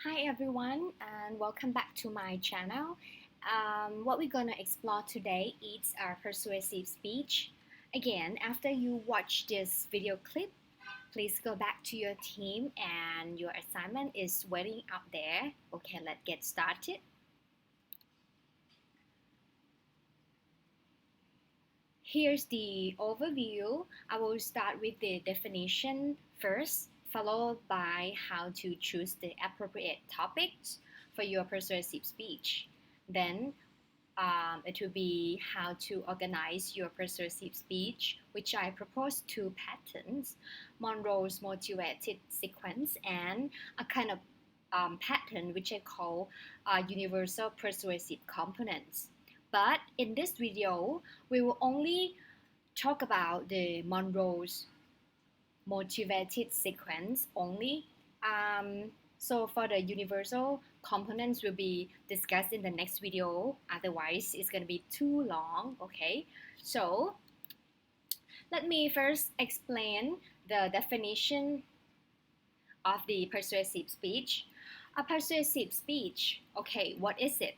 Hi everyone and welcome back to my channel. What we're gonna explore today is our persuasive speech. Again, after you watch this video clip, please go back to your team and your assignment is waiting out there. Okay, let's get started. Here's the overview. I will start with the definition first, followed by how to choose the appropriate topics for your persuasive speech. Then it will be how to organize your persuasive speech, which I propose two patterns, Monroe's motivated sequence and a kind of pattern which I call universal persuasive components. But in this video, we will only talk about the Monroe's motivated sequence only. So for the universal components will be discussed in the next video. Otherwise, it's going to be too long. Okay. So let me first explain the definition of the persuasive speech. A persuasive speech. Okay, what is it?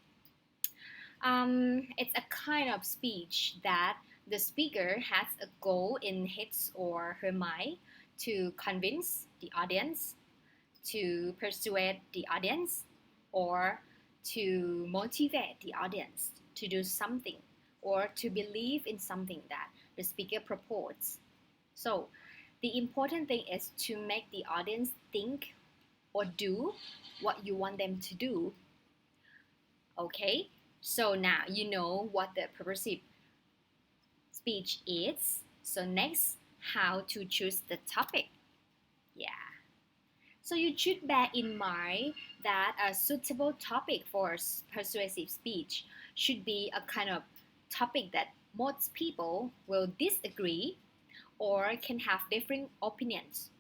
It's a kind of speech that the speaker has a goal in his or her mind to convince the audience, to persuade the audience, or to motivate the audience to do something or to believe in something that the speaker proposes. So the important thing is to make the audience think or do what you want them to do. Okay, so now you know what the persuasive speech is. So next, how to choose the topic. Yeah. So you should bear in mind that a suitable topic for persuasive speech should be a kind of topic that most people will disagree or can have different opinions,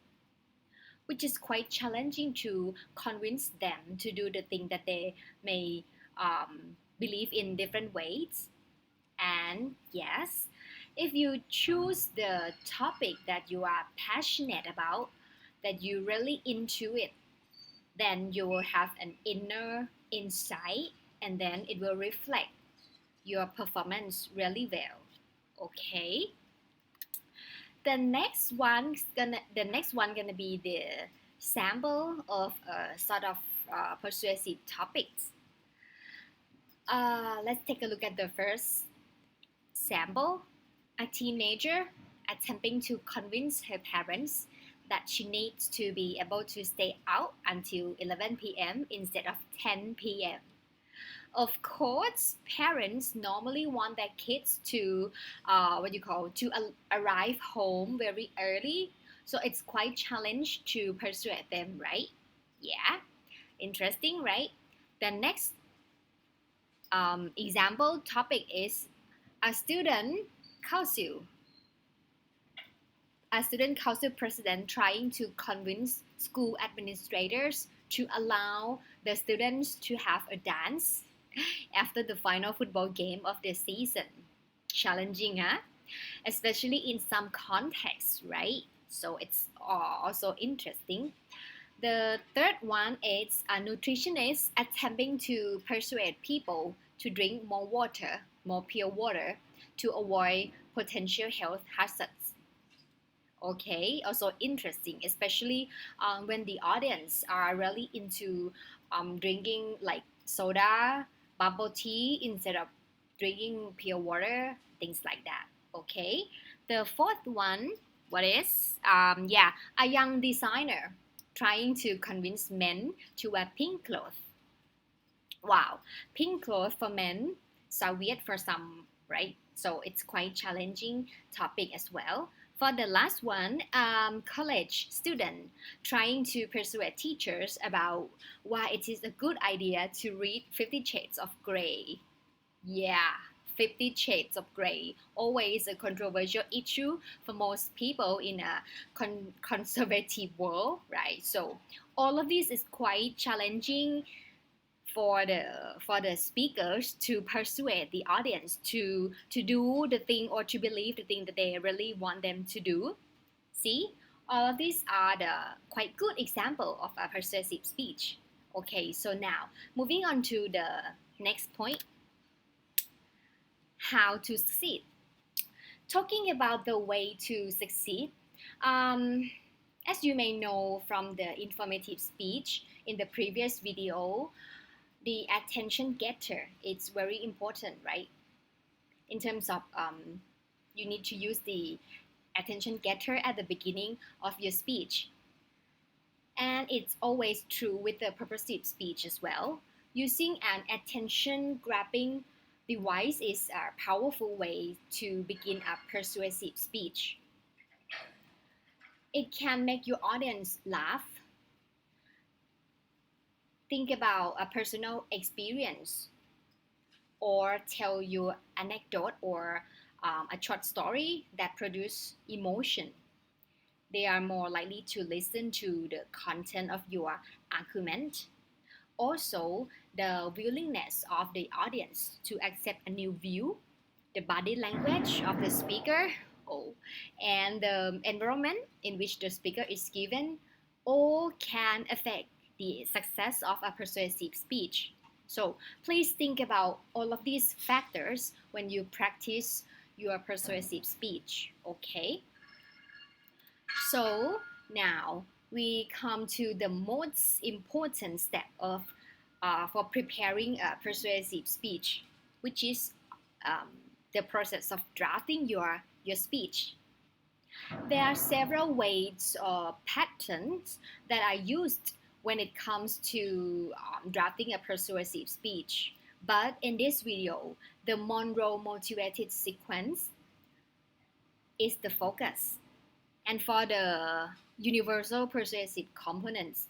which is quite challenging to convince them to do the thing that they may believe in different ways. And yes, if you choose the topic that you are passionate about, that you're really into it, then you will have an inner insight and then it will reflect your performance really well. Okay. The next one gonna be the sample of a sort of persuasive topics. Let's take a look at the first sample. A teenager attempting to convince her parents that she needs to be able to stay out until 11 p.m. instead of 10 p.m. Of course, parents normally want their kids to arrive home very early, so it's quite challenge to persuade them, right? Yeah, interesting, right? The next example topic is a student council. A student council president trying to convince school administrators to allow the students to have a dance after the final football game of the season. Challenging, huh? Especially in some contexts, right? So it's also interesting. The third one is a nutritionist attempting to persuade people to drink more water, more pure water, to avoid potential health hazards. Okay, also interesting, especially when the audience are really into drinking like soda, bubble tea instead of drinking pure water, things like that. Okay, the fourth one, what is? A young designer trying to convince men to wear pink clothes. Wow, pink clothes for men, so weird for some, right? So it's quite challenging topic as well. For the last one, college student trying to persuade teachers about why it is a good idea to read 50 Shades of Grey. Yeah, 50 Shades of Grey, always a controversial issue for most people in a conservative world, right? So all of this is quite challenging for the speakers to persuade the audience to do the thing or to believe the thing that they really want them to do. See, all of these are the quite good example of a persuasive speech. Okay, so now moving on to the next point, how to succeed. Talking about the way to succeed, um, as you may know from the informative speech in the previous video, the attention getter is very important, right? In terms of you need to use the attention getter at the beginning of your speech. And it's always true with the purposive speech as well. Using an attention grabbing device is a powerful way to begin a persuasive speech. It can make your audience laugh, think about a personal experience, or tell you anecdote or a short story that produce emotion. They are more likely to listen to the content of your argument. Also, the willingness of the audience to accept a new view, the body language of the speaker, and the environment in which the speaker is given, all can affect the success of a persuasive speech. So please think about all of these factors when you practice your persuasive speech, okay? So now we come to the most important step of for preparing a persuasive speech, which is um, the process of drafting your speech. There are several ways or patterns that are used when it comes to drafting a persuasive speech. But in this video, the Monroe motivated sequence is the focus. And for the universal persuasive components,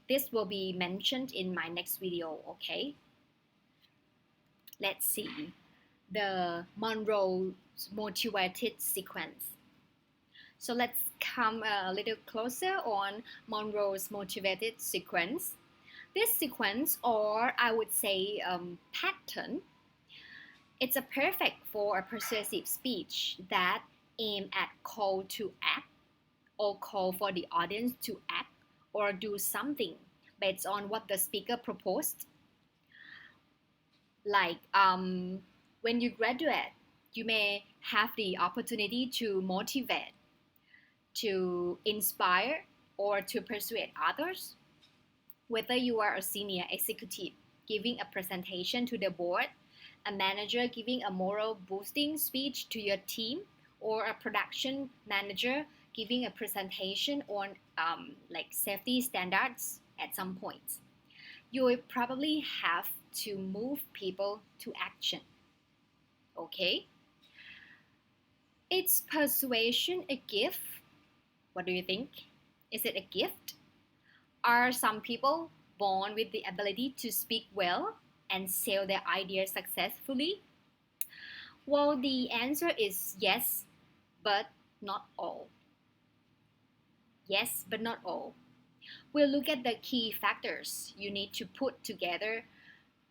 this will be mentioned in my next video, okay? Let's see the Monroe's motivated sequence. So let's come a little closer on Monroe's motivated sequence. This sequence, or I would say pattern, it's a perfect for a persuasive speech that aim at call to act or call for the audience to act or do something based on what the speaker proposed. Like when you graduate, you may have the opportunity to motivate, to inspire, or to persuade others. Whether you are a senior executive giving a presentation to the board, a manager giving a moral boosting speech to your team, or a production manager giving a presentation on like safety standards at some point, you will probably have to move people to action. Okay? Is persuasion a gift? What do you think? Is it a gift? Are some people born with the ability to speak well and sell their ideas successfully? Well, the answer is yes, but not all. Yes, but not all. We'll look at the key factors you need to put together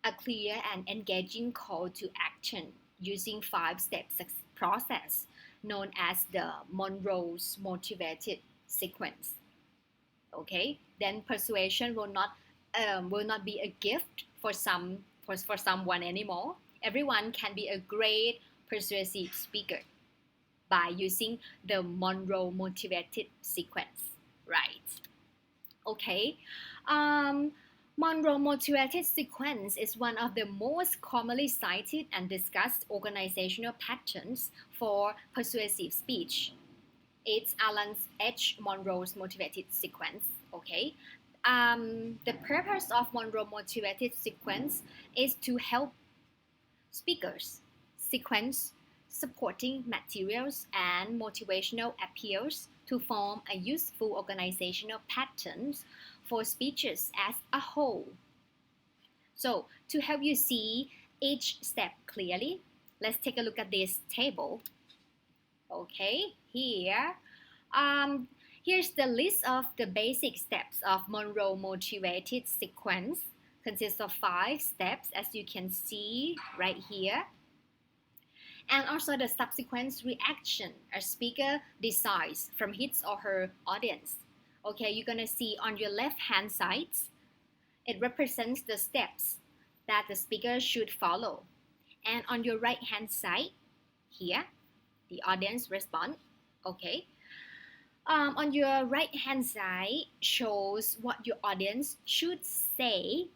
a clear and engaging call to action using 5-step process known as the Monroe's motivated sequence. Okay, then persuasion will not be a gift for someone anymore. Everyone can be a great persuasive speaker by using the Monroe motivated sequence, right? Okay, Monroe motivated sequence is one of the most commonly cited and discussed organizational patterns for persuasive speech. It's Alan H. Monroe's motivated sequence. Okay, the purpose of Monroe motivated sequence is to help speakers sequence supporting materials and motivational appeals to form a useful organizational patterns for speeches as a whole. So to help you see each step clearly, let's take a look at this table. Okay, here's the list of the basic steps of Monroe motivated sequence. Consists of 5 steps, as you can see right here. And also the subsequent reaction a speaker decides from his or her audience. Okay, you're gonna see on your left hand side It represents the steps that the speaker should follow. And on your right hand side, here, the audience response. Okay. On your right hand side shows what your audience should say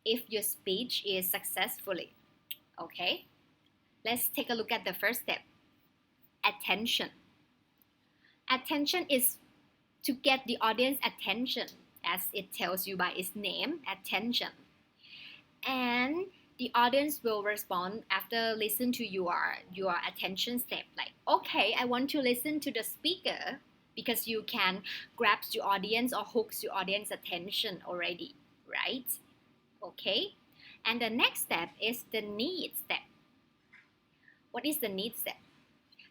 if your speech is successfully. Okay. Let's take a look at the first step. Attention. Attention is to get the audience attention, as it tells you by its name, attention. And the audience will respond after listen to your attention step, like, okay, I want to listen to the speaker, because you can grasp your audience or hooks your audience attention already, right? Okay. And the next step is the need step. What is the need step?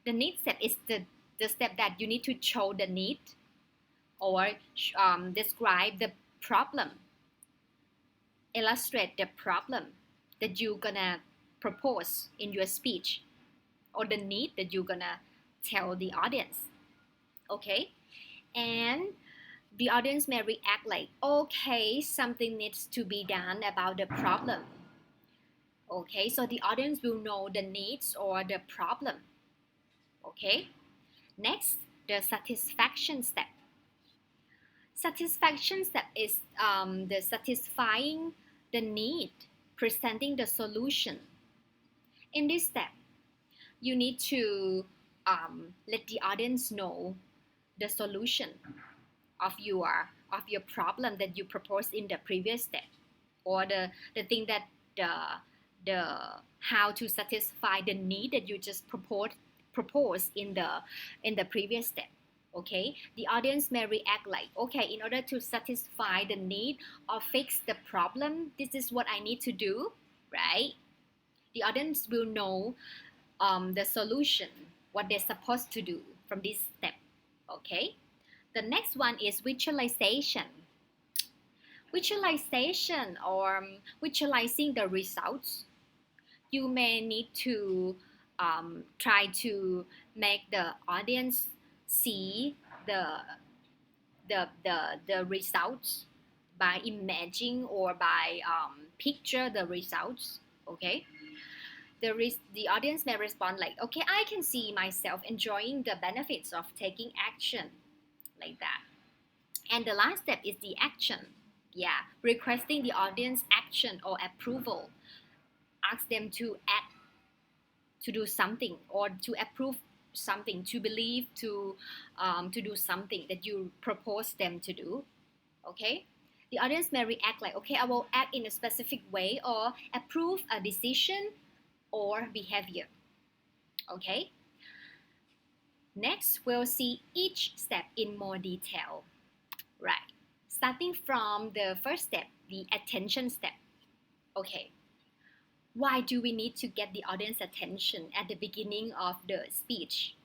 The need step is the step that you need to show the need, or describe the problem, illustrate the problem that you're gonna propose in your speech, or the need that you're gonna tell the audience. Okay. And the audience may react like, okay, something needs to be done about the problem. Okay, so the audience will know the needs or the problem. Okay. Next, the satisfaction step. Satisfaction step is the satisfying the need, presenting the solution. In this step, you need to let the audience know the solution of your problem that you proposed in the previous step, or the thing that the how to satisfy the need that you just proposed in the previous step. Okay, the audience may react like, okay, in order to satisfy the need or fix the problem, this is what I need to do, right? The audience will know the solution, what they're supposed to do from this step. Okay. The next one is visualization. Visualization, or visualizing the results. You may need to try to make the audience see the results by imagining or by picture the results. Okay. The audience may respond like, okay, I can see myself enjoying the benefits of taking action, like that. And the last step is the action. Yeah, requesting the audience action or approval. Ask them to act, to do something, or to approve something, to believe, to do something that you propose them to do. Okay. The audience may react like, okay, I will act in a specific way, or approve a decision or behavior. Okay. Next, we'll see each step in more detail. Right. Starting from the first step, the attention step. Okay. Why do we need to get the audience attention at the beginning of the speech?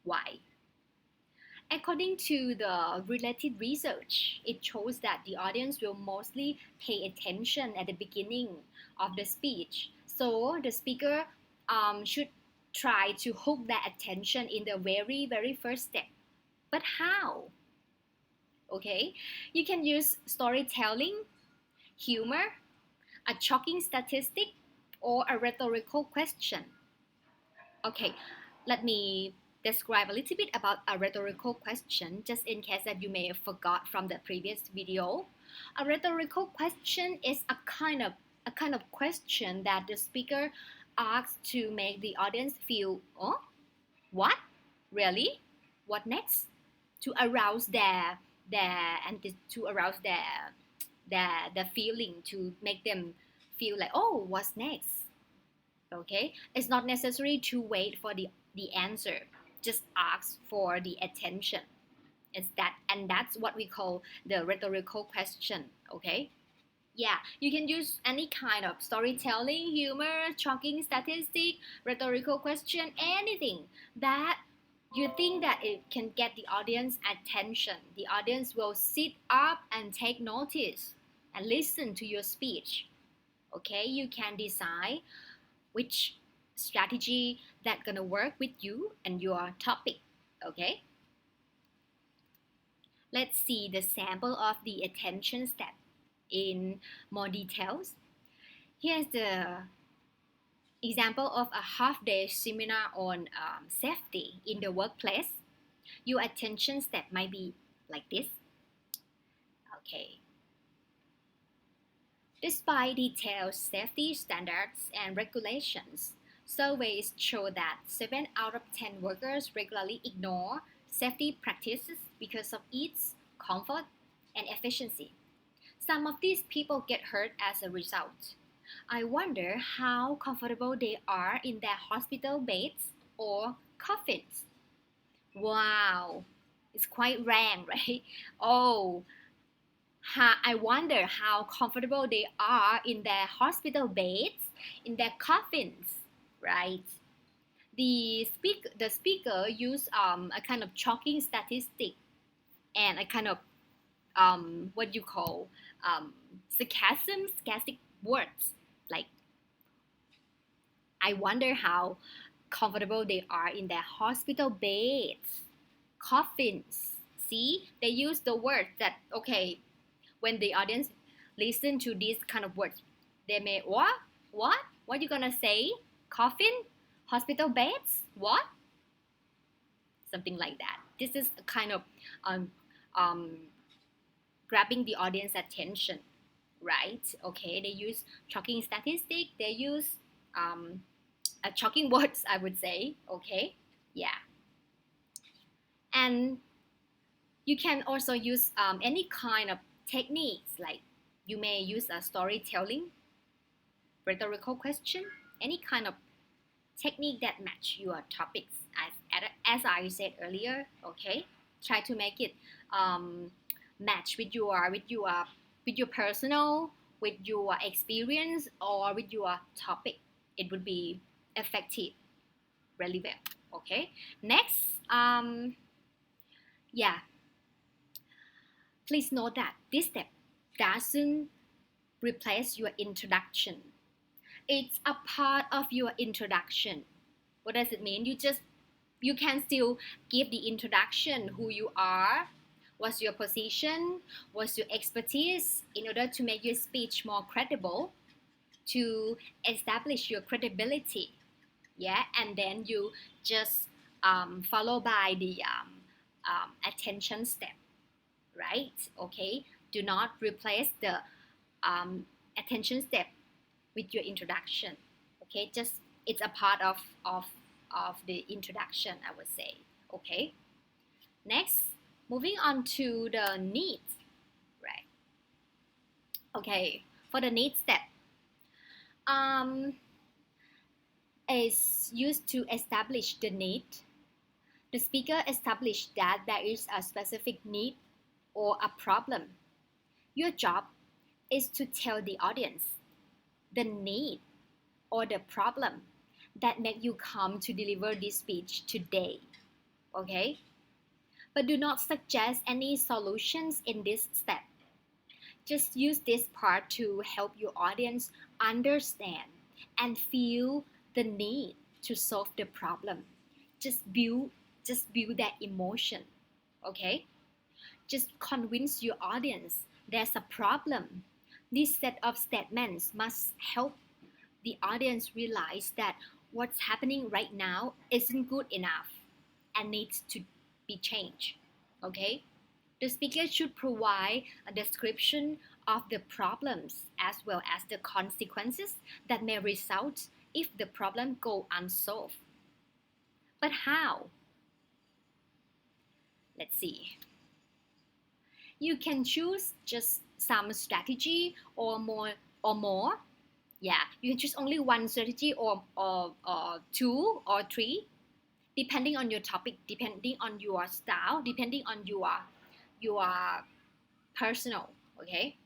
Why? According to the related research, it shows that the audience will mostly pay attention at the beginning of the speech. So the speaker should try to hook their attention in the very, very first step. But how? Okay, you can use storytelling, humor, a shocking statistic, or a rhetorical question. Okay, let me describe a little bit about a rhetorical question, just in case that you may have forgot from the previous video. A rhetorical question is a kind of question that the speaker asks to make the audience feel, oh, what? Really? What next? To arouse to arouse their feeling, to make them feel like, oh, what's next? Okay, it's not necessary to wait for the answer, just ask for the attention. It's that, and that's what we call the rhetorical question. Okay. Yeah, you can use any kind of storytelling, humor, shocking statistic, rhetorical question, anything that you think that it can get the audience attention. The audience will sit up and take notice and listen to your speech. Okay, you can decide which strategy that's gonna work with you and your topic. Okay. Let's see the sample of the attention step in more details. Here's the example of a half-day seminar on safety in the workplace. Your attention step might be like this. Okay. Despite detailed safety standards and regulations, surveys show that 7 out of 10 workers regularly ignore safety practices because of ease, comfort, and efficiency. Some of these people get hurt as a result. I wonder how comfortable they are in their hospital beds or coffins. Wow, it's quite rank, right? Oh, I wonder how comfortable they are in their hospital beds, in their coffins, right? The speaker used a kind of shocking statistic and a kind of what you call um, sarcastic words like I wonder how comfortable they are in their hospital beds, coffins. See, they use the word that okay when the audience listen to these kind of words, they may what you gonna say? Coffin, hospital beds, what? Something like that. This is a kind of um, um, grabbing the audience attention, right? Okay, they use shocking statistic. They use shocking words, I would say. Okay, yeah, and you can also use any kind of techniques like you may use a storytelling, rhetorical question, any kind of technique that match your topics as I said earlier. Okay, try to make it um, match with your personal, with your experience, or with your topic. It would be effective, relevant. Okay, next, yeah, please note that this step doesn't replace your introduction. It's a part of your introduction. What does it mean? You can still give the introduction, who you are, what's your position, what's your expertise, in order to make your speech more credible, to establish your credibility. Yeah, and then you just follow by the attention step, right? Okay, do not replace the attention step with your introduction. Okay, just it's a part of the introduction, I would say. Okay, next, moving on to the needs, right? Okay, for the needs step, um, is used to establish the need. The speaker established that there is a specific need or a problem. Your job is to tell the audience the need or the problem that make you come to deliver this speech today. Okay? But do not suggest any solutions in this step. Just use this part to help your audience understand and feel the need to solve the problem. Just build just build that emotion. Okay? Just convince your audience there's a problem. This set of statements must help the audience realize that what's happening right now isn't good enough and needs to be changed. Okay? The speaker should provide a description of the problems as well as the consequences that may result if the problem go unsolved. But how? Let's see. You can choose just some strategy or more. Yeah, you can choose only one strategy or two or three, depending on your topic, depending on your style, depending on your personal. Okay,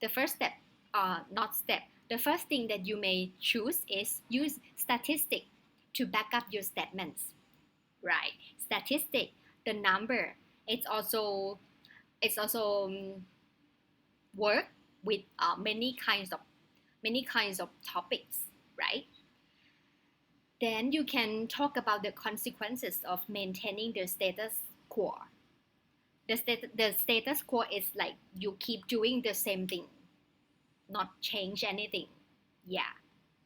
the first step, not step. The first thing that you may choose is use statistic to back up your statements. Right, statistic, the number. It's also work with many kinds of topics, right? Then you can talk about the consequences of maintaining the status quo. The status quo is like you keep doing the same thing, not change anything. Yeah.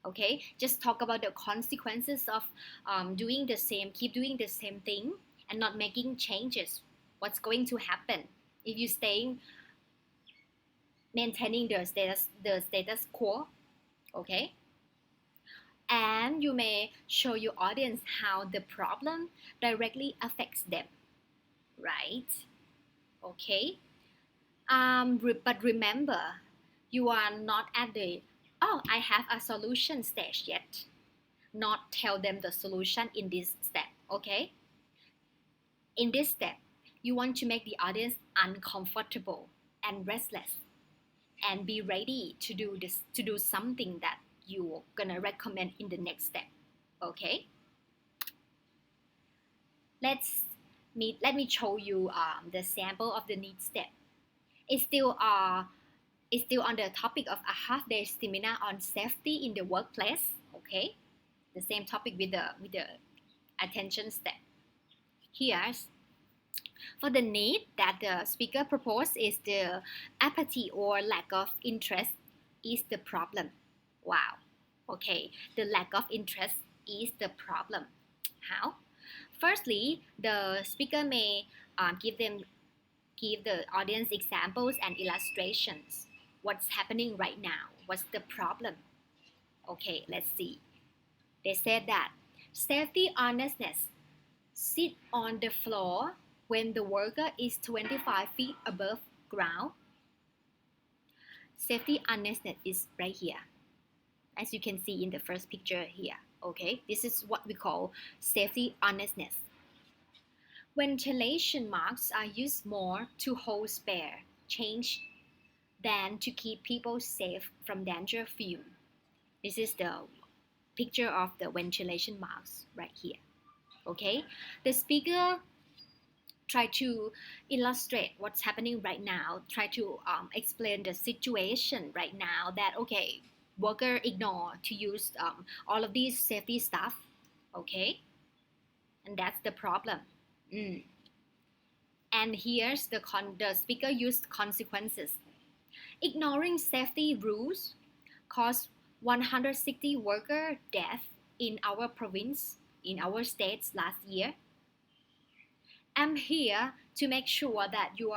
Okay. Just talk about the consequences of keep doing the same thing and not making changes. What's going to happen if you staying maintaining the status quo? Okay. And you may show your audience how the problem directly affects them, right? Okay. But remember, you are not at the "oh, I have a solution" stage yet. Not tell them the solution in this step. Okay. In this step, you want to make the audience uncomfortable and restless, and be ready to do something that you're gonna recommend in the next step. Okay. Let me show you the sample of the need step. It's still on the topic of a half-day seminar on safety in the workplace. Okay, the same topic with the attention step. Here's for the need that the speaker proposed is the apathy or lack of interest is the problem. Wow. Okay, the lack of interest is the problem. How? Firstly, the speaker may give the audience examples and illustrations. What's happening right now? What's the problem? Okay, let's see. They said that safety honestness sit on the floor when the worker is 25 feet above ground. Safety honestness is right here, as you can see in the first picture here. Okay, this is what we call safety honestness. Ventilation marks are used more to hold spare change than to keep people safe from danger fume. This is the picture of the ventilation marks right here. Okay, the speaker try to illustrate what's happening right now, try to explain the situation right now that okay, worker ignore to use all of these safety stuff. Okay, and that's the problem. Mm. And here's the speaker used consequences. Ignoring safety rules caused 160 worker deaths in our province, in our states last year. I'm here to make sure that you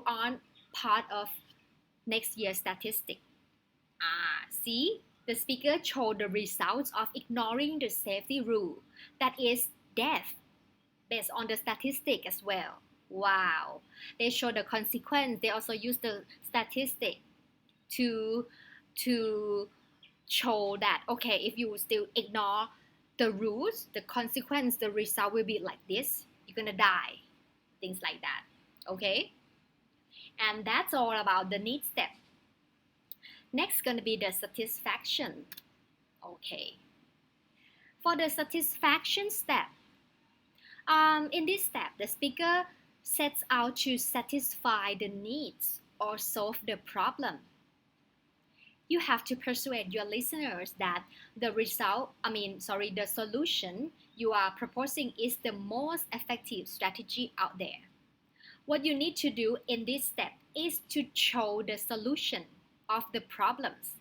aren't part of next year's statistic. See, the speaker showed the results of ignoring the safety rule, that is death, based on the statistic as well. Wow, they show the consequence. They also use the statistic to to show that okay, if you still ignore the rules, the consequence, the result will be like this. You're gonna die, things like that. Okay, and that's all about the need step. Next gonna be the satisfaction. Okay, for the satisfaction step, in this step, the speaker sets out to satisfy the needs or solve the problem. You have to persuade your listeners that the solution you are proposing is the most effective strategy out there. What you need to do in this step is to show the solution of the problems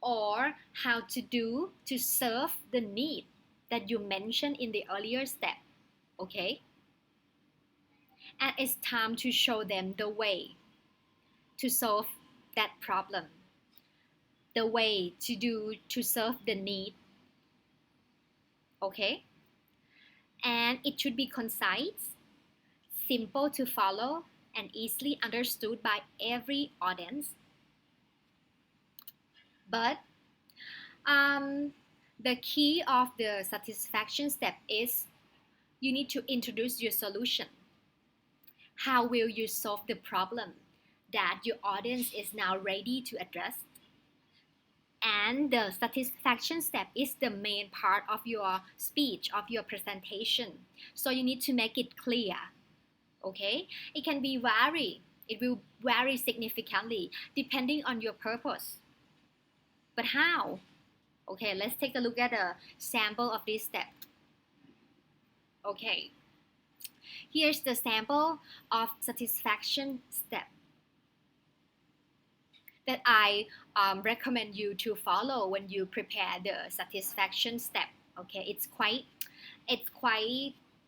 or how to do to serve the need that you mentioned in the earlier step. Okay? And it's time to show them the way to solve that problem, the way to serve the need. Okay, and it should be concise, simple to follow, and easily understood by every audience. But the key of the satisfaction step is you need to introduce your solution. How will you solve the problem that your audience is now ready to address? And the satisfaction step is the main part of your speech, of your presentation. So you need to make it clear. Okay? It can be vary. It will vary significantly depending on your purpose. But how? Okay, let's take a look at a sample of this step. Okay. Here's the sample of satisfaction step that I recommend you to follow when you prepare the satisfaction step. Okay, it's quite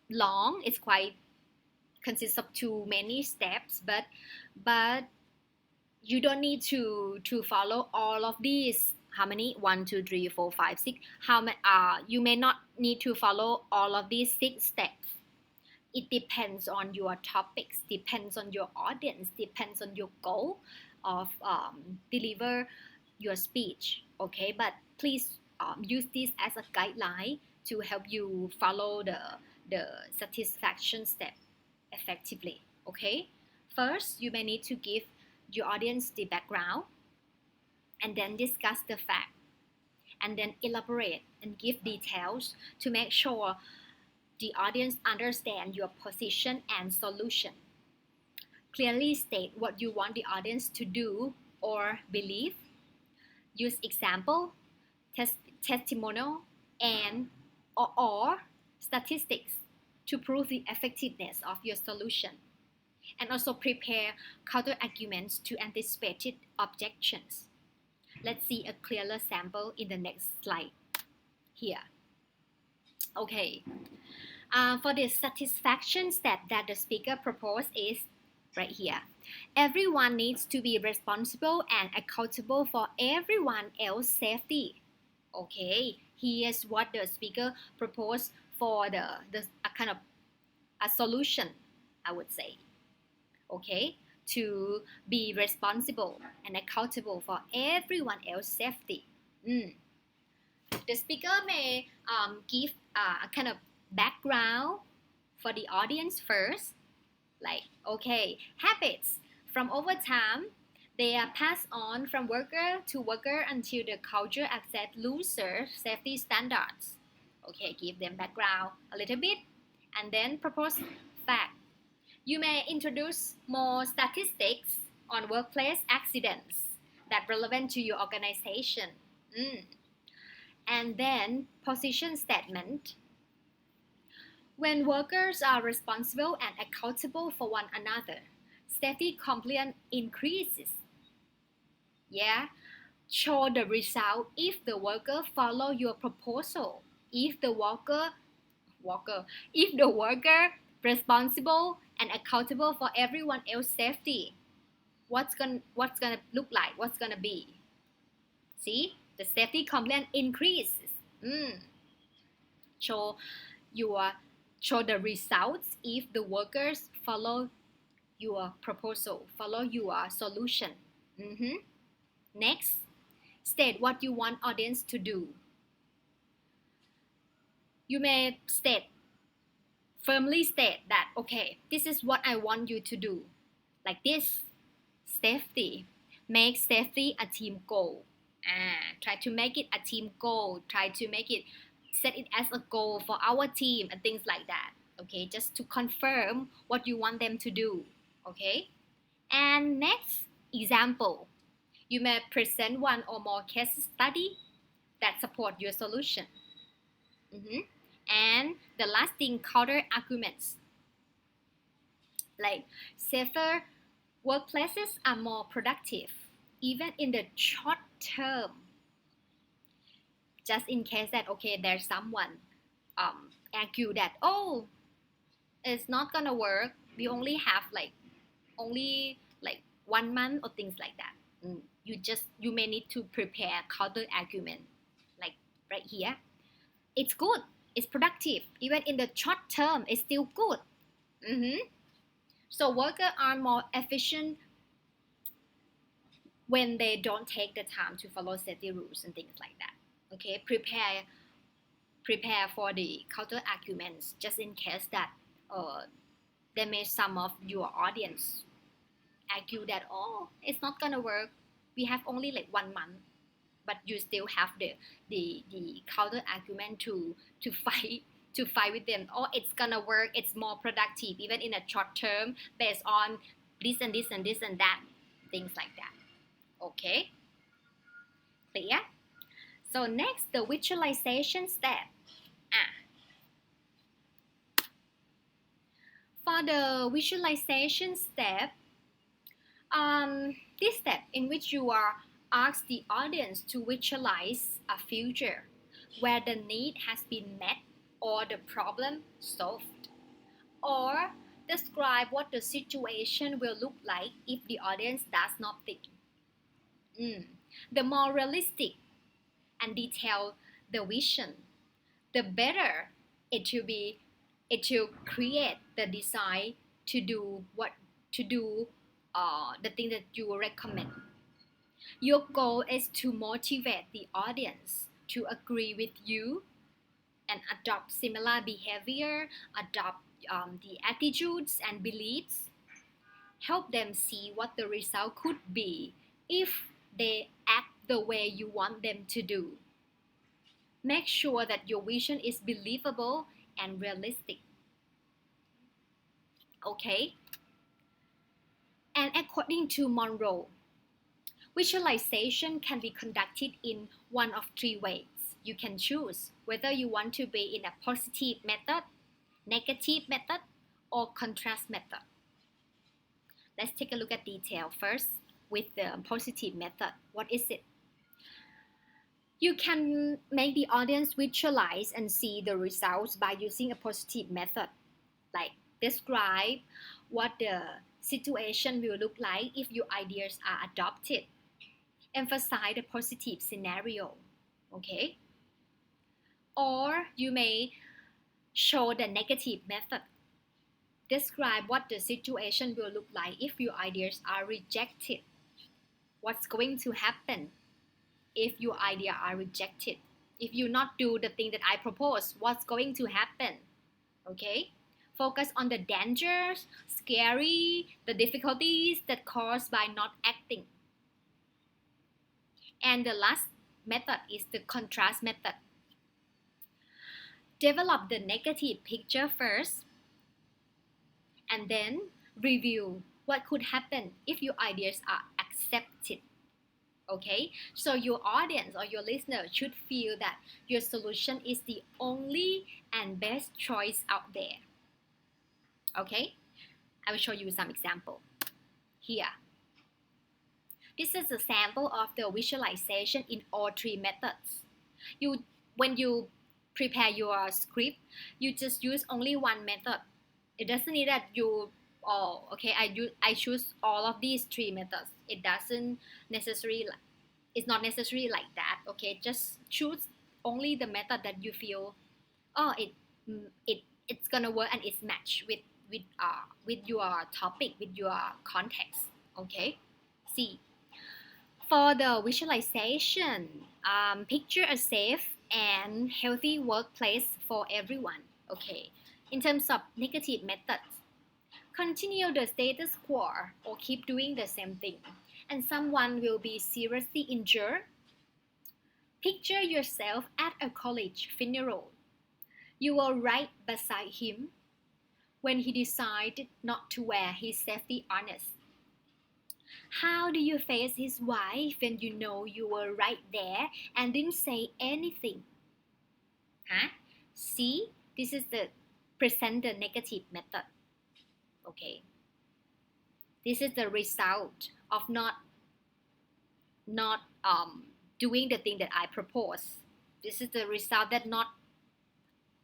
long. It's quite consists of too many steps, but you don't need to follow all of these. How many? 1, 2, 3, 4, 5, 6. How many? You may not need to follow all of these 6 steps. It depends on your topics, depends on your audience, depends on your goal of deliver your speech. Okay, but please use this as a guideline to help you follow the satisfaction step effectively. Okay, first you may need to give your audience the background, and then discuss the fact, and then elaborate and give details to make sure the audience understand your position and solution. Clearly state what you want the audience to do or believe. Use example, testimonial, and or statistics to prove the effectiveness of your solution. And also prepare counter arguments to anticipated objections. Let's see a clearer sample in the next slide here. Okay, for the satisfaction step that the speaker proposed is right here. Everyone needs to be responsible and accountable for everyone else's safety. Okay, here's what the speaker proposed for the a kind of a solution, I would say. Okay, to be responsible and accountable for everyone else's safety. The speaker may give a kind of background for the audience first, like, okay, habits from over time, they are passed on from worker to worker until the culture accepts looser safety standards. Okay, give them background a little bit, and then propose fact. You may introduce more statistics on workplace accidents that relevant to your organization. And then position statement. When workers are responsible and accountable for one another, safety compliance increases. Yeah, show the result if the worker follow your proposal. If the worker responsible and accountable for everyone else's safety, what's gonna look like? What's gonna be? See, the safety compliance increases. Show the results if the workers follow your proposal, follow your solution. Next, state what you want audience to do. You may firmly state that, okay, this is what I want you to do. Like this, safety. Make safety a team goal. Try to make it a team goal. Try to set it as a goal for our team and things like that. Okay, just to confirm what you want them to do. Okay, and next, example. You may present one or more case study that support your solution. And the last thing, counter arguments. Like, safer workplaces are more productive, even in the short term. Just in case that, okay, there's someone argue that, oh, it's not gonna work. We only have like 1 month or things like that. You may need to prepare counter argument, like right here. It's good. It's productive. Even in the short term, it's still good. So workers are more efficient when they don't take the time to follow safety rules and things like that. Okay, prepare for the counter arguments just in case that there may some of your audience argue that, oh, it's not gonna work. We have only like 1 month, but you still have the counter argument to fight with them. Oh, it's gonna work. It's more productive even in a short term based on this and this and this and that, things like that. Okay, clear? So next, the visualization step. For the visualization step, this step in which you are asked the audience to visualize a future where the need has been met or the problem solved, or describe what the situation will look like if the audience does not think. Mm. The more realistic and detailed the vision, the better it will be. It will create the desire to do what to do, the thing that you recommend. Your goal is to motivate the audience to agree with you and adopt similar behavior, adopt the attitudes and beliefs. Help them see what the result could be if they act the way you want them to do. Make sure that your vision is believable and realistic. Okay? And according to Monroe, visualization can be conducted in one of three ways. You can choose whether you want to be in a positive method, negative method, or contrast method. Let's take a look at detail first with the positive method. What is it? You can make the audience visualize and see the results by using a positive method, like describe what the situation will look like if your ideas are adopted. Emphasize the positive scenario, okay? Or you may show the negative method. Describe what the situation will look like if your ideas are rejected. What's going to happen if your idea are rejected? If you not do the thing that I propose, what's going to happen? Okay? Focus on the dangers, scary, the difficulties that caused by not acting. And the last method is the contrast method. Develop the negative picture first and then review what could happen if your ideas are accepted. Okay, so your audience or your listener should feel that your solution is the only and best choice out there. Okay, I will show you some example here. This is a sample of the visualization in all three methods. When you prepare your script, you just use only one method. It doesn't need that you I choose all of these three methods. It's not necessary like that. Okay, just choose only the method that you feel oh it's gonna work and it's matched with your topic, with your context. Okay, see, for the visualization, picture a safe and healthy workplace for everyone. Okay, in terms of negative methods, continue the status quo or keep doing the same thing, and someone will be seriously injured. Picture yourself at a college funeral. You were right beside him when he decided not to wear his safety harness. How do you face his wife when you know you were right there and didn't say anything? Huh? See, this is the present the negative method. Okay. This is the result of not doing the thing that I propose. This is the result that not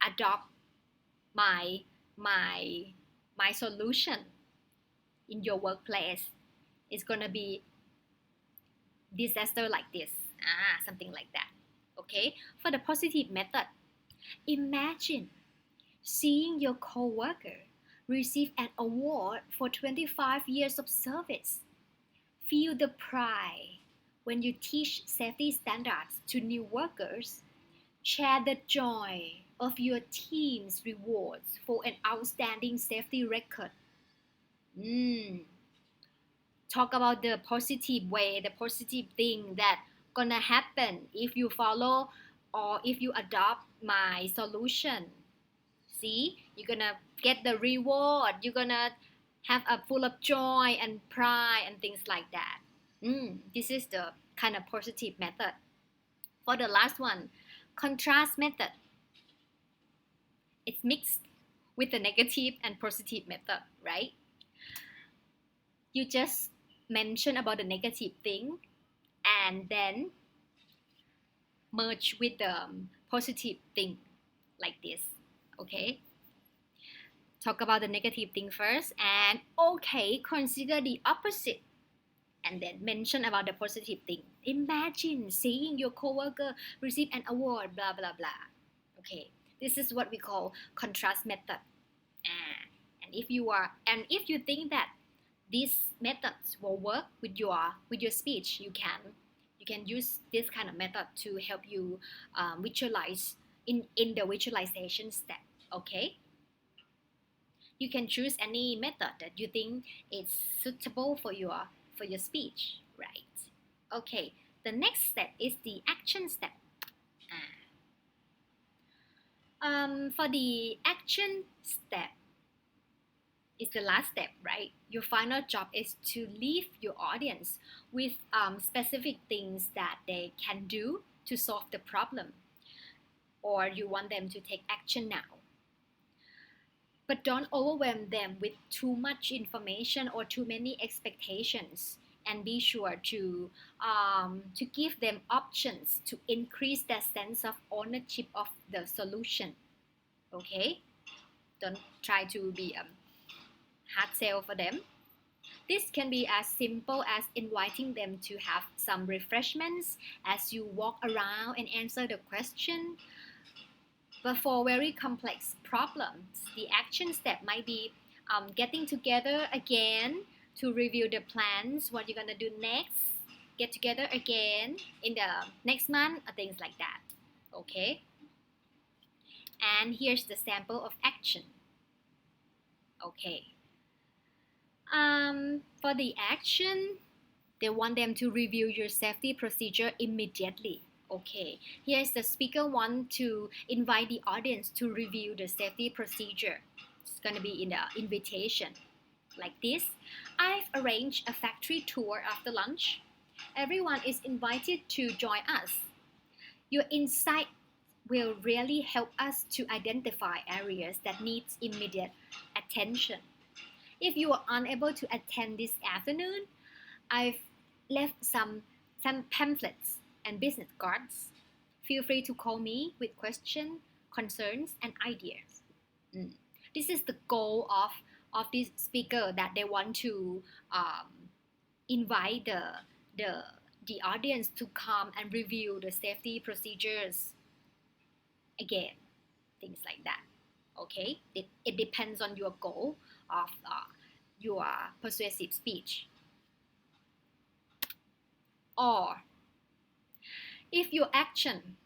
adopt my my my solution in your workplace. It's gonna be disaster like this. Something like that. Okay. For the positive method, imagine seeing your coworker receive an award for 25 years of service. Feel the pride when you teach safety standards to new workers. Share the joy of your team's rewards for an outstanding safety record. Talk about the positive way, the positive thing that gonna happen if you follow or if you adopt my solution. See, you're gonna get the reward. You're gonna have a full of joy and pride and things like that. This is the kind of positive method. For the last one, contrast method. It's mixed. with the negative and positive method, right? You just mention about the negative thing and then merge with the positive thing like this. Okay, talk about the negative thing first and okay, consider the opposite and then mention about the positive thing. Imagine seeing your coworker receive an award, blah blah blah. Okay, this is what we call contrast method. And if you think that these methods will work with your speech, you can use this kind of method to help you visualize in the visualization step. Okay, you can choose any method that you think is suitable for your speech, right? Okay, the next step is the action step. For the action step, is the last step, right? Your final job is to leave your audience with specific things that they can do to solve the problem, or you want them to take action now. But don't overwhelm them with too much information or too many expectations, and be sure to give them options to increase their sense of ownership of the solution. Okay, don't try to be hard sell for them. This can be as simple as inviting them to have some refreshments as you walk around and answer the question. But for very complex problems, the action step might be getting together again to review the plans, what you're gonna do next, get together again in the next month, or things like that. Okay? And here's the sample of action. Okay. For the action, they want them to review your safety procedure immediately. Okay, here's the speaker want to invite the audience to review the safety procedure. It's gonna be in the invitation like this. I've arranged a factory tour after lunch. Everyone is invited to join us. Your insight will really help us to identify areas that need immediate attention. If you are unable to attend this afternoon, I've left some pamphlets and business cards. Feel free to call me with questions, concerns, and ideas. This is the goal of this speaker, that they want to invite the audience to come and review the safety procedures again, things like that. Okay, it depends on your goal of your persuasive speech. Or if your action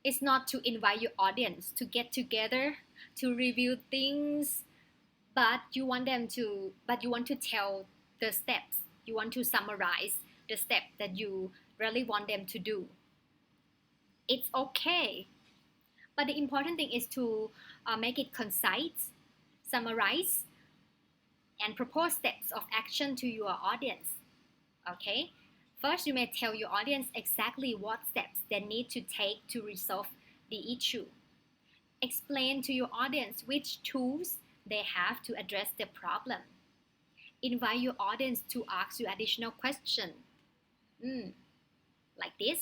is not to invite your audience to get together to review things, but you want to tell the steps, you want to summarize the steps that you really want them to do, it's okay. But the important thing is to make it concise, summarize, and propose steps of action to your audience. Okay? First, you may tell your audience exactly what steps they need to take to resolve the issue. Explain to your audience which tools they have to address the problem. Invite your audience to ask you additional questions. Like this.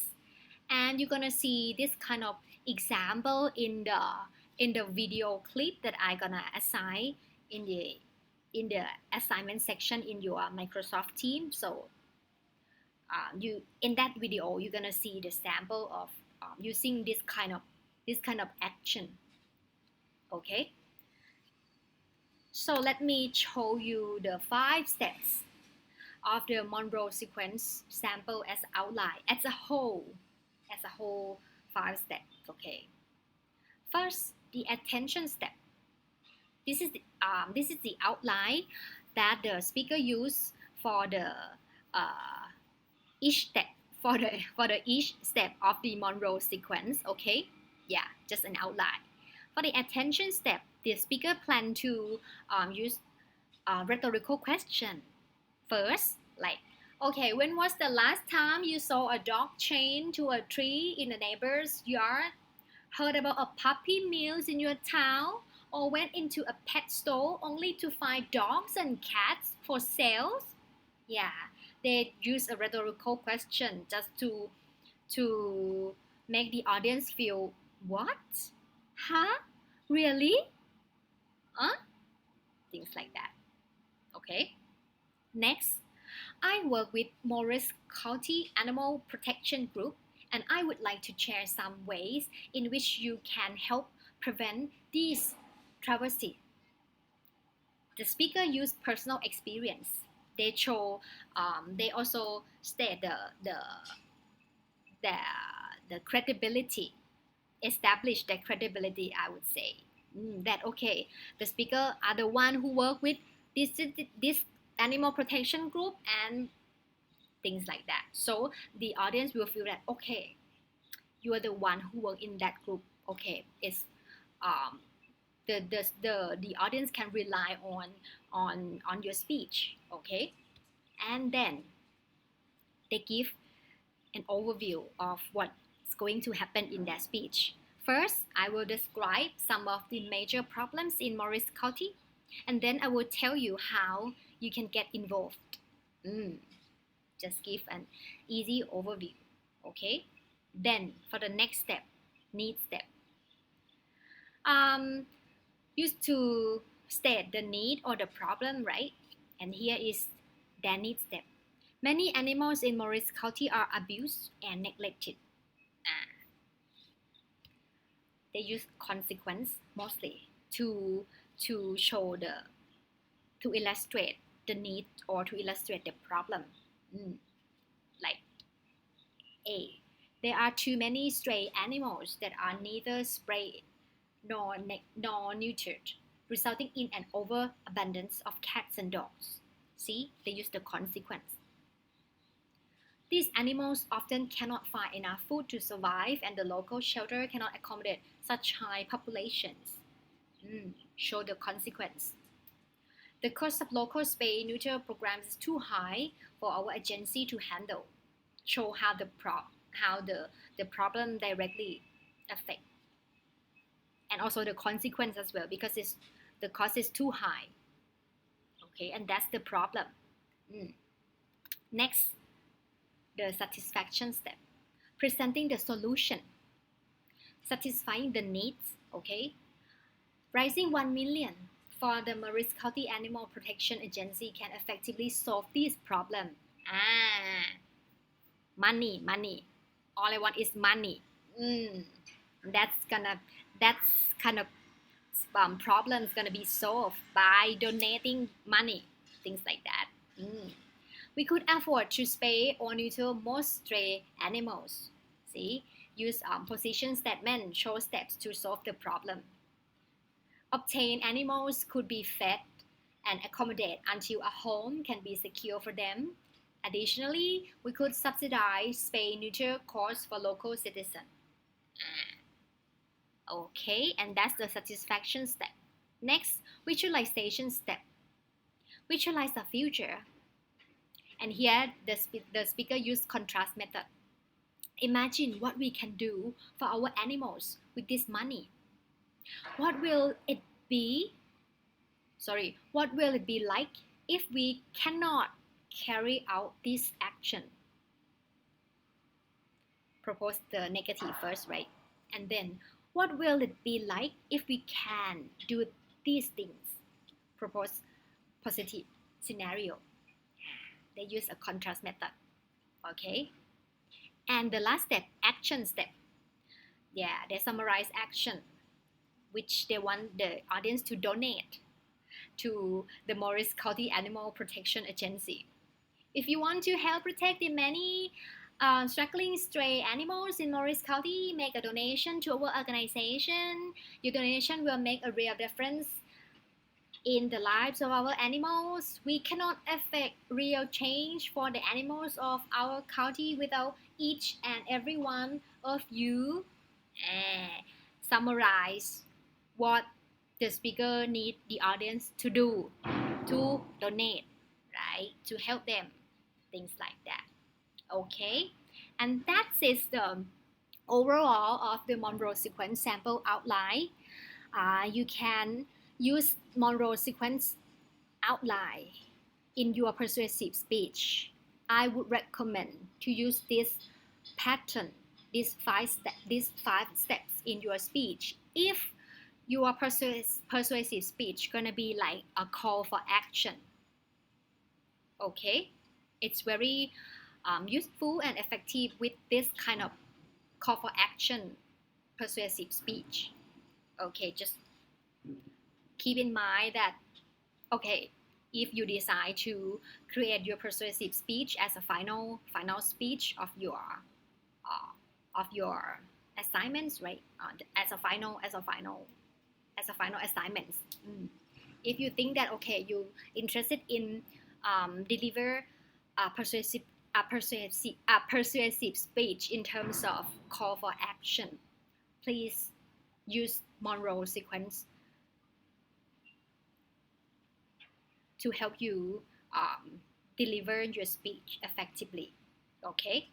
And you're gonna see this kind of example in the video clip that I'm gonna assign in the assignment section in your Microsoft Teams. So you in that video you're gonna see the sample of using this kind of action. Okay. So let me show you the 5 steps of the Monroe sequence sample as outline as a whole 5 steps. Okay. First, the attention step. This is the outline that the speaker used for the each step for the each step of the Monroe sequence. Okay, yeah, just an outline. For the attention step, the speaker plan to use a rhetorical question. First, like, okay, when was the last time you saw a dog chained to a tree in a neighbor's yard? Heard about a puppy mills in your town? or went into a pet store only to find dogs and cats for sales? Yeah, they use a rhetorical question just to make the audience feel what? Huh? Really? Huh? Things like that. Okay. Next, I work with Morris County Animal Protection Group, and I would like to share some ways in which you can help prevent these travesty. The speaker used personal experience. They show, they also state the the credibility, establish the credibility. I would say that okay, the speaker are the one who work with this animal protection group and things like that. So the audience will feel that okay, you are the one who work in that group. Okay, it's um, the audience can rely on your speech. Okay, and then they give an overview of what's going to happen in their speech. First, I will describe some of the major problems in Morris County, and then I will tell you how you can get involved. Just give an easy overview. Okay, then for the next step, need step. Um, used to state the need or the problem, right? And here is their need step. Many animals in Morris County are abused and neglected. Uh, they use consequence mostly to show the to illustrate the need or to illustrate the problem. Like A, there are too many stray animals that are neither sprayed nor neutered, resulting in an overabundance of cats and dogs. See, they use the consequence. These animals often cannot find enough food to survive, and the local shelter cannot accommodate such high populations. Show the consequence. The cost of local spay neuter programs is too high for our agency to handle. Show how the problem directly affect, and also the consequence as well, because the cost is too high. Okay, and that's the problem. Next, the satisfaction step, presenting the solution, satisfying the needs. Okay, raising 1 million for the Morris County Animal Protection Agency can effectively solve this problem. Money. All I want is money. That's gonna that's kind of problem is gonna be solved by donating money, things like that. We could afford to spay or neuter most stray animals. See, use position statement, show steps to solve the problem. Obtained animals could be fed and accommodated until a home can be secure for them. Additionally, we could subsidize spay neuter costs for local citizens. Okay, and that's the satisfaction step. Next, visualization step. Visualize the future. And here, the speaker used contrast method. Imagine what we can do for our animals with this money. What will it be? What will it be like if we cannot carry out this action? Propose the negative first, right? And then, what will it be like if we can do these things? Propose positive scenario. They use a contrast method. Okay? And the last step, action step. Yeah, they summarize action, which they want the audience to donate to the Morris County Animal Protection Agency. If you want to help protect the many struggling stray animals in Morris County, make a donation to our organization. Your donation will make a real difference in the lives of our animals. We cannot affect real change for the animals of our county without each and every one of you. Summarize what the speaker need the audience to do, to donate, right, to help them, things like that. Okay, and that is the overall of the Monroe sequence sample outline. You can use Monroe sequence outline in your persuasive speech. I would recommend to use this pattern, these five steps in your speech. If your persuasive speech gonna be like a call for action, okay, it's very useful and effective with this kind of call for action persuasive speech. Okay, just keep in mind that, okay, if you decide to create your persuasive speech as a final speech of your assignments, right? As a final assignment. If you think that, okay, you interested in deliver a persuasive speech in terms of call for action, please use Monroe sequence to help you deliver your speech effectively. Okay.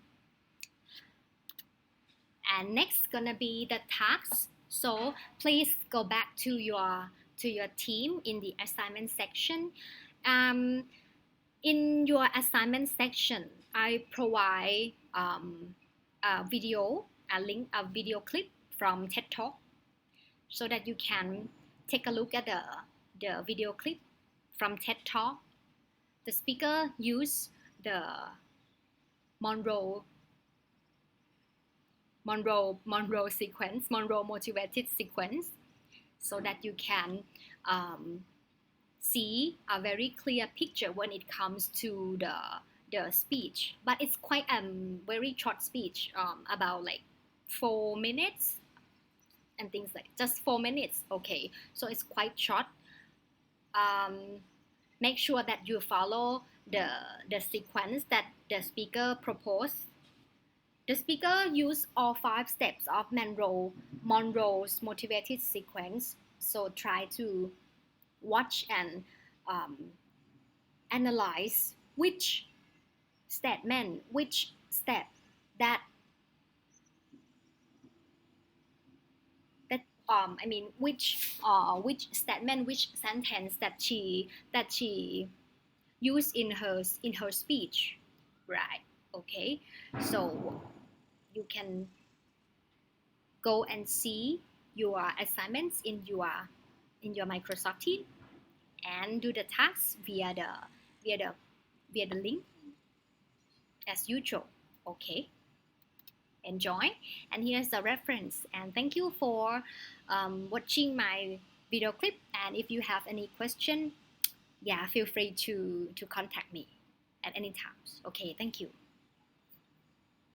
And next gonna be the tasks. So please go back to your team in the assignment section. In your assignment section, I provide a video clip from TED Talk, so that you can take a look at the video clip from TED Talk. The speaker used the Monroe sequence, Monroe motivated sequence, so that you can see a very clear picture when it comes to the speech. But it's quite a very short speech, about like 4 minutes and things like just 4 minutes. Okay, so it's quite short. Make sure that you follow the sequence that the speaker proposed. The speaker used all 5 steps of Monroe's motivated sequence. So try to watch and analyze which statement, which step that which statement, which sentence that she used in her speech, right? Okay, so you can go and see your assignments in your Microsoft Teams and do the tasks via the link as usual. Okay, enjoy. And here's the reference. And thank you for watching my video clip. And if you have any question, yeah, feel free to contact me at any time. Okay, thank you.